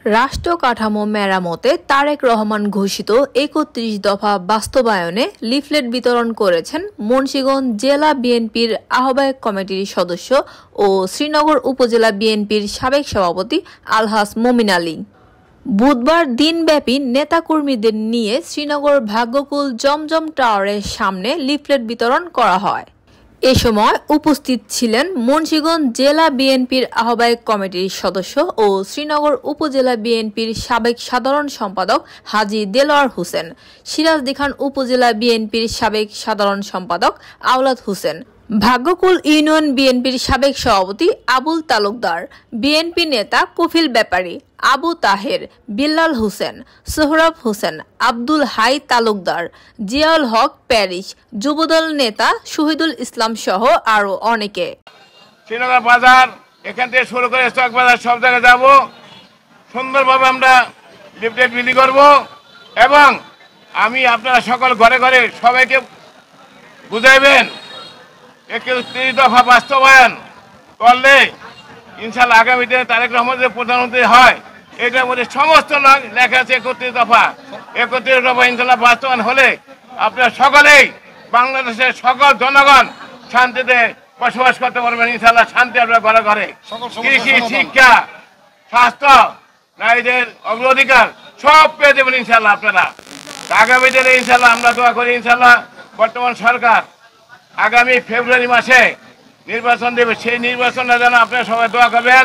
রাষ্ট্র কাঠামো মেরামতে তারেক রহমান ঘোষিত ৩১ দফা বাস্তবায়নে লিফলেট বিতরণ করেছেন মুন্সিগঞ্জ জেলা বিএনপির আহ্বায়ক কমিটির সদস্য ও শ্রীনগর উপজেলা বিএনপির সাবেক সভাপতি আলহাজ মোমিন আলী। বুধবার দিনব্যাপী নেতাকর্মীদের নিয়ে শ্রীনগর ভাগ্যকুল জমজম টাওয়ারের সামনে লিফলেট বিতরণ করা হয়। এ সময় উপস্থিত ছিলেন মুন্সিগঞ্জ জেলা বিএনপির আহ্বায়ক কমিটির সদস্য ও শ্রীনগর উপজেলা বিএনপির সাবেক সাধারণ সম্পাদক হাজী দেলোয়ার হোসেন, সিরাজদিখান উপজেলা বিএনপির সাবেক সাধারণ সম্পাদক আওলাদ হোসেন, ভাগ্যকুল ইউনিয়ন বিএনপির সাবেক সভাপতি আবুল তালুকদার, বিএনপি নেতা কফিল ব্যাপারী, আবু তাহের, বিল্লাল হোসেন, সোহরাব হোসেন, আব্দুল হাই তালুকদার, জিয়াউল হক প্যারিস, যুবদল নেতা শহীদুল ইসলাম সহ আরো অনেকে। শ্রীনগর বাজার এখান থেকে শুরু করে স্টক বাজার সব জায়গায় যাব, সুন্দরভাবে আমরা লিফলেট বিলি করব এবং আমি আপনারা সকল ঘরে ঘরে সবাইকে বুঝাইবেন ৩১ দফা বাস্তবায়ন করলে ইনশাল্লাহ আগামী দিনে তারেক রহমান যে প্রধানমন্ত্রী হয় এটার মধ্যে সমস্ত লেখা আছে ৩১ দফা ইনশাল্লাহ বাস্তবায়ন হলে আপনারা সকলেই বাংলাদেশের সকল জনগণ শান্তিতে বসবাস করতে পারবেন ইনশাল্লাহ। শান্তি আপনার ঘরে ঘরে, কৃষি, শিক্ষা, স্বাস্থ্য, নারীদের অগ্রাধিকার সব পেয়ে দেবেন ইনশাল্লাহ আপনারা। আগামী দিনে ইনশাল্লাহ আমরা দোয়া করি ইনশাল্লাহ বর্তমান সরকার আগামী ফেব্রুয়ারি মাসে নির্বাচন দেবে, সেই নির্বাচনটা যেন আপনারা সবাই দোয়া করবেন।